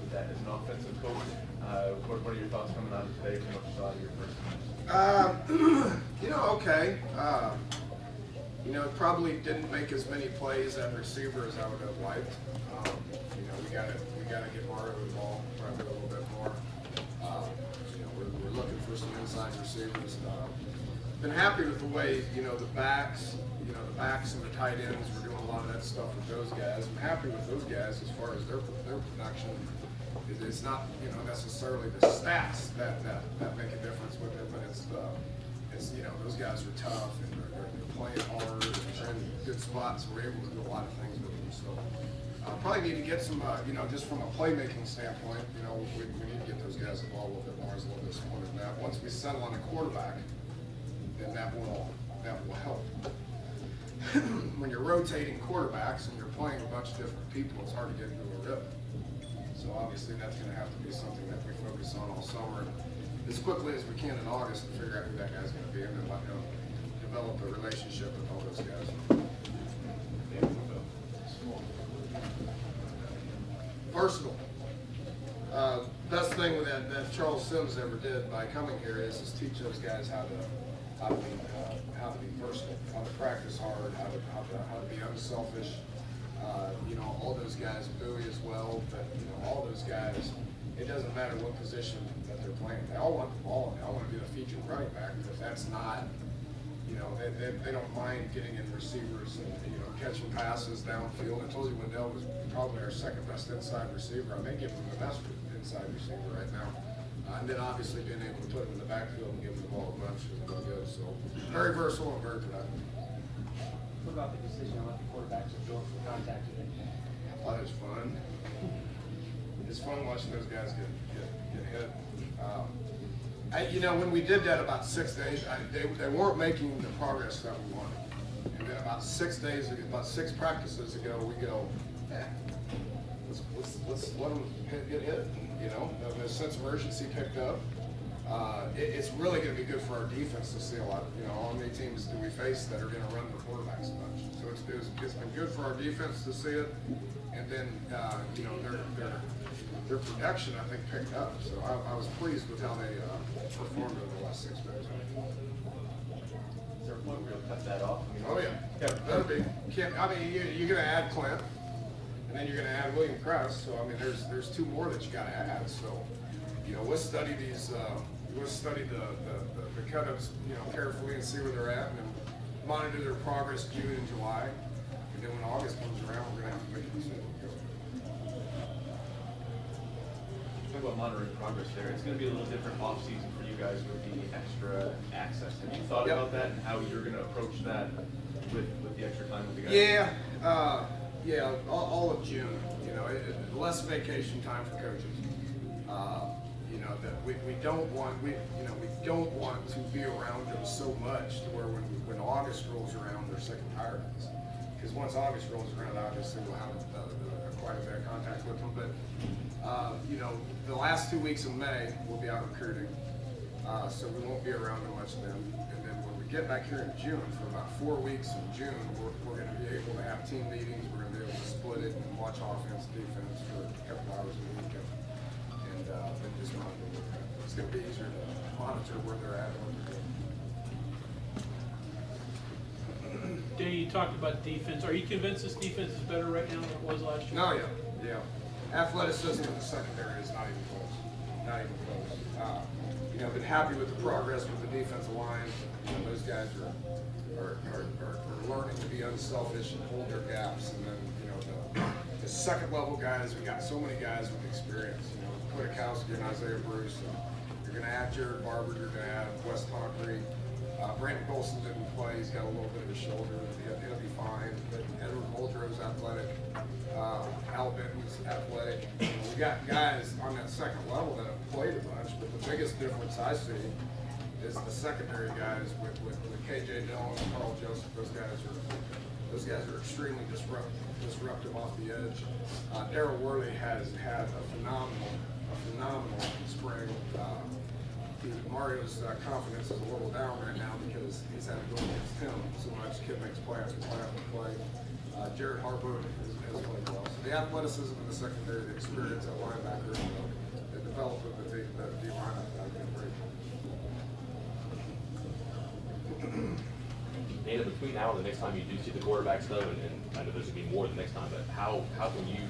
with that as an offensive coach? What are your thoughts coming out of today from what you saw of your first match? Okay. It probably didn't make as many plays at receiver as I would have liked. We gotta get Mario the ball probably a little bit more. We're looking for some inside receivers. Been happy with the way the backs and the tight ends. We're doing a lot of that stuff with those guys. I'm happy with those guys as far as their production. It's not necessarily the stats that make a difference with it, but it's those guys are tough and they're playing hard and they're in good spots. We're able to do a lot of things with them. So probably need to get some just from a playmaking standpoint. We need to get those guys the ball a little bit more. I was a little disappointed in that. Once we settle on a quarterback, then that will help. When you're rotating quarterbacks and you're playing a bunch of different people, it's hard to get into a rhythm. So obviously that's going to have to be something that we focus on all summer as quickly as we can in August to figure out who that guy's going to be and then develop a relationship with all those guys. Personal. Best thing that Charles Sims ever did by coming here is teach those guys how to be personal, how to practice hard, how to be unselfish. All those guys, Bowie as well, but all those guys, it doesn't matter what position that they're playing. They all want the ball and they all want to be the featured running back. But if that's not, they don't mind getting in receivers and catching passes downfield. I told you Wendell was probably our second best inside receiver. I may give him the best inside receiver right now. And then obviously being able to put him in the backfield and give him the ball a bunch is really good. So very versatile and very productive. What about the decision on what the quarterbacks are doing for contact today? I thought it was fun. It's fun watching those guys get hit. When we did that about 6 days, they weren't making the progress that we wanted. And then about 6 days ago, about 6 practices ago, we go, let's let them get hit. The sense of urgency picked up. It's really going to be good for our defense to see a lot. How many teams do we face that are going to run the quarterbacks a bunch? So it's been good for our defense to see it, and then their production I think picked up. So I was pleased with how they performed over the last 6 days. Is there a point where you'll cut that off? Oh yeah, that'll be. You're going to add Clint, and then you're going to add William Kress. So there's 2 more that you got to add. So we'll study these. We'll study the cut-ups, carefully and see where they're at, and then monitor their progress June and July. And then when August comes around, we're going to have to make a decision. Talk about monitoring progress there. It's going to be a little different off-season for you guys with the extra access. Have you thought about that and how you're going to approach that with the extra time with the guys? All of June. Less vacation time for coaches. That we don't want to be around them so much to where when August rolls around they're sick and tired of us. Because once August rolls around, obviously we'll have quite a bit of contact with them. But the last 2 weeks of May we'll be out recruiting, so we won't be around them much then. And then when we get back here in June, for about 4 weeks in June, we're going to be able to have team meetings. We're going to be able to split it and watch offense, defense for a couple hours a week. And then just monitor. It's going to be easier to monitor where they're at and what they're doing. Danny, you talked about defense. Are you convinced this defense is better right now than it was last year? No, yeah. Athleticism in the secondary is not even close. Not even close. Been happy with the progress with the defensive line. Those guys are learning to be unselfish and hold their gaps. And then the second level guys, we got so many guys with experience. Kwiatkowski and Isaiah Bruce. You're going to add Jared Barber. You're going to add Wes Tonkery. Brandon Golson didn't play. He's got a little bit of a shoulder. He'll be fine. But Edward Muldrow's athletic. Al Benton's athletic. We got guys on that second level that have played a bunch. But the biggest difference I see is the secondary guys with KJ Dillon and Carl Joseph. Those guys are extremely disruptive off the edge. Darryl Worley has had a phenomenal spring. Mario's confidence is a little down right now because he's had to go against him so much. Kid makes play after play after play. Jared Harper has played well. So the athleticism in the secondary, the experience at linebacker, the development of the D line, I've been great. Dana, between now and the next time you do see the quarterbacks though, and I know there's gonna be more the next time, but how can you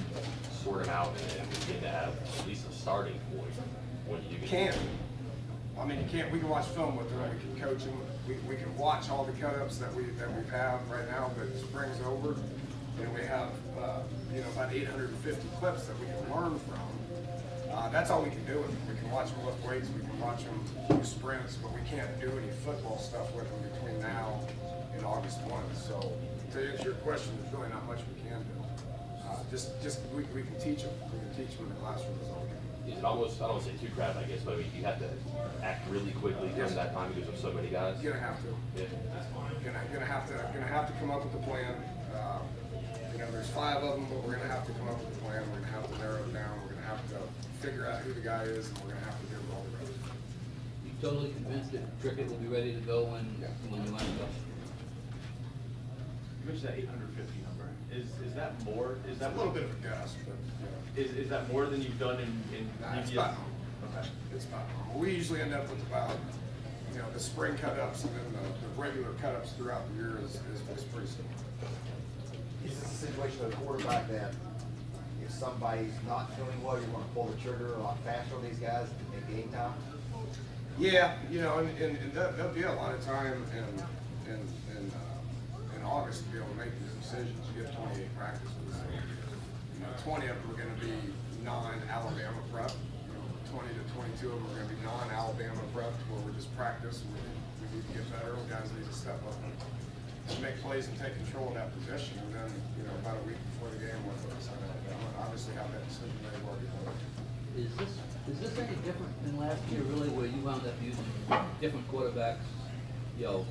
sort them out and begin to have at least a starting point when you get? Can't. I mean, you can't. We can watch film with them. We can coach them. We can watch all the cut-ups that we have right now. But spring's over, and we have about 850 clips that we can learn from. That's all we can do with them. We can watch them lift weights. We can watch them do sprints, but we can't do any football stuff with them between now and August 1. So to answer your question, there's really not much we can do. We can teach them. We can teach them in the classroom. Is all we can. Is it almost, I don't want to say too crowded, I guess, but I mean, you have to act really quickly during that time because of so many guys? You're gonna have to. Yeah. Gonna have to come up with a plan. There's 5 of them, but we're gonna have to come up with a plan. We're gonna have to narrow it down. We're gonna have to figure out who the guy is, and we're gonna have to give him all the rest. You totally convinced that Trickett will be ready to go when you want to go? You mentioned that 850 number. Is that more? Is that A little bit of a guess, but Is that more than you've done in Nah, it's previous? about normal. Okay. It's about normal. We usually end up with about the spring cut-ups and then the regular cut-ups throughout the year is pretty similar. Is this a situation with a quarterback that if somebody's not feeling well, you want to pull the trigger a lot faster on these guys at game time? Yeah, and there'll be a lot of time in August to be able to make these decisions. You get 28 practices. 20 of them are going to be non-Alabama prep. 20 to 22 of them are going to be non-Alabama prep, where we just practice and we need to get better. And guys need to step up and make plays and take control of that position. And then, about a week before the game, we'll focus on Alabama. And obviously, have that decision made already made. Is this any different than last year, really, where you wound up using different quarterbacks, 2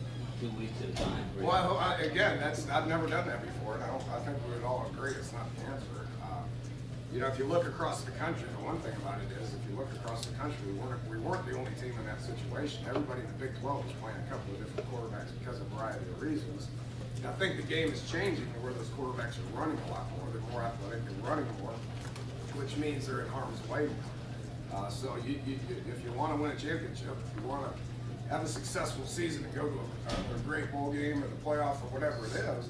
weeks at a time? Really? Well, again, I've never done that before, and I think we would all agree it's not the answer. If you look across the country, the one thing about it is, if you look across the country, we weren't the only team in that situation. Everybody in the Big 12 was playing a couple of different quarterbacks because of a variety of reasons. And I think the game is changing to where those quarterbacks are running a lot more. They're more athletic, they're running more, which means they're in harm's way more. So if you want to win a championship, if you want to have a successful season and go to a great bowl game or the playoff or whatever it is,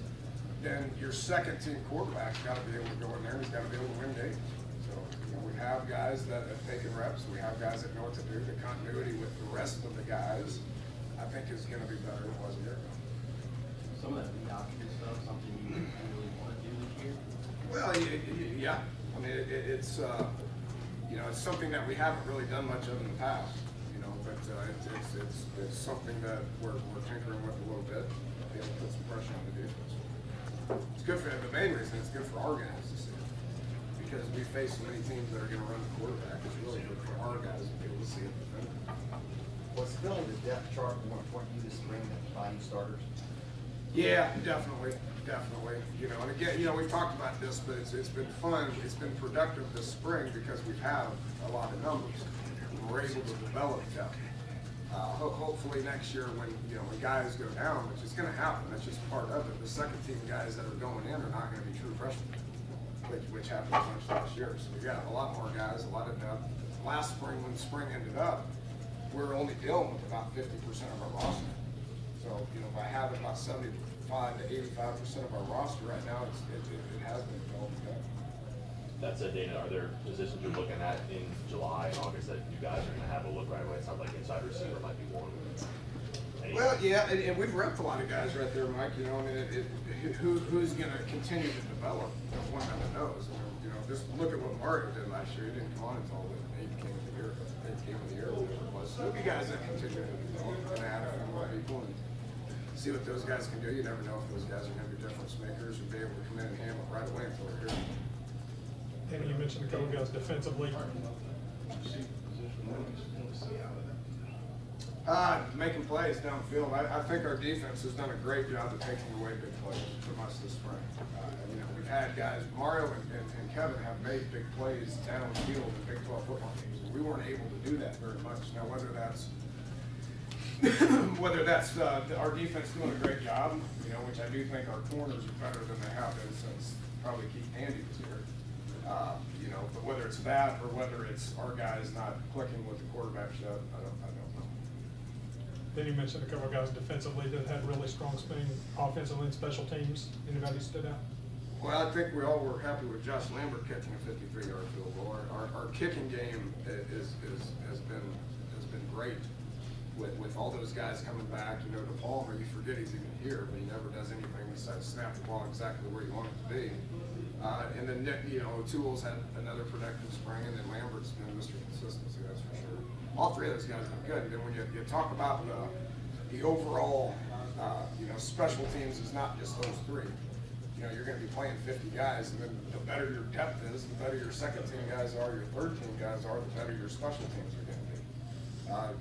then your second team quarterback's got to be able to go in there and he's got to be able to win games. So we have guys that have taken reps, we have guys that know what to do. The continuity with the rest of the guys, I think, is going to be better than it was a year ago. Some of that lead option stuff, something you really want to do this year? Well, yeah. I mean, it's something that we haven't really done much of in the past. But it's something that we're tinkering with a little bit. Be able to put some pressure on the defense. It's good for the main reason. It's good for our guys to see it, because we face so many teams that are going to run the quarterback. It's really good for our guys to be able to see it. Was filling the depth chart more important to you this spring than finding starters? Yeah, definitely. And again, we've talked about this, but it's been fun. It's been productive this spring because we have a lot of numbers. We're able to develop depth. Hopefully next year when guys go down, which is going to happen, that's just part of it. The second team guys that are going in are not going to be true freshmen, which happened a bunch last year. So we got a lot more guys, a lot of depth. Last spring, when spring ended up, we were only dealing with about 50% of our roster. So by having about 75 to 85% of our roster right now, it has been developed. That said, Dana, are there positions you're looking at in July and August that you guys are going to have a look right away? It sounds like inside receiver might be one. Well, yeah, and we've repped a lot of guys right there, Mike. Who's going to continue to develop? One never knows. Just look at what Mario did last year. He didn't come on until the 8th game of the year, whatever it was. So there'll be guys that continue to develop and add a few more people and see what those guys can do. You never know if those guys are going to be difference makers and be able to come in and handle it right away until they're here. Danny, you mentioned a couple guys defensively. Making plays downfield. I think our defense has done a great job of taking away big plays from us this spring. We've had guys, Mario and Kevin have made big plays downfield in Big 12 football games, and we weren't able to do that very much. Now, whether that's our defense doing a great job, which I do think our corners are better than they have been since probably keep Andy was here. You know, but whether it's that or whether it's our guys not clicking with the quarterback shut, I don't know. Then you mentioned a couple of guys defensively that had really strong spring offensively and special teams. Anybody stood out? Well, I think we all were happy with Josh Lambert catching a 53-yard field goal. Our kicking game has been great with all those guys coming back. You know, to Palmer, you forget he's even here, but he never does anything besides snap the ball exactly where you want it to be. And then Nick, you know, O'Toole's had another productive spring, and then Lambert's been Mr. Consistency, that's for sure. All three of those guys have been good. And then when you talk about the overall, you know, special teams is not just those three. You know, you're going to be playing 50 guys, and then the better your depth is, the better your second team guys are, your third team guys are, the better your special teams are going to be.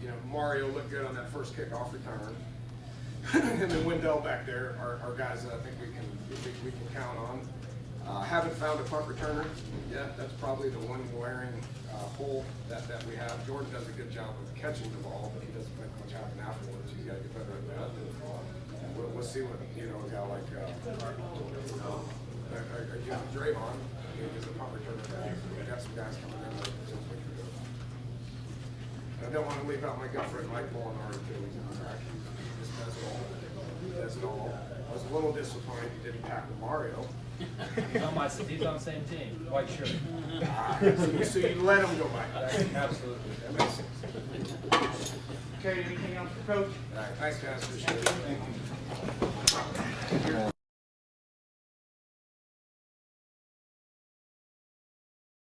You know, Mario looked good on that first kickoff return. And then Wendell back there are guys that I think we can count on. Haven't found a punt returner yet. That's probably the one glaring hole that we have. Jordan does a good job of catching the ball, but he doesn't make much happen afterwards. He's got to get better at that. We'll see what, you know, a guy like Draymond is a punt returner guy. We've got some guys coming in that potentially could do. I don't want to leave out my gut friend Mike Molinari too. He's in the back. He just does it all. He does it all. I was a little disappointed he didn't tackle Mario. He's on the same team, white shirt. So you let him go back. Absolutely. That makes sense. Okay, anything else for Coach? All right, thanks guys, appreciate it. Thank you.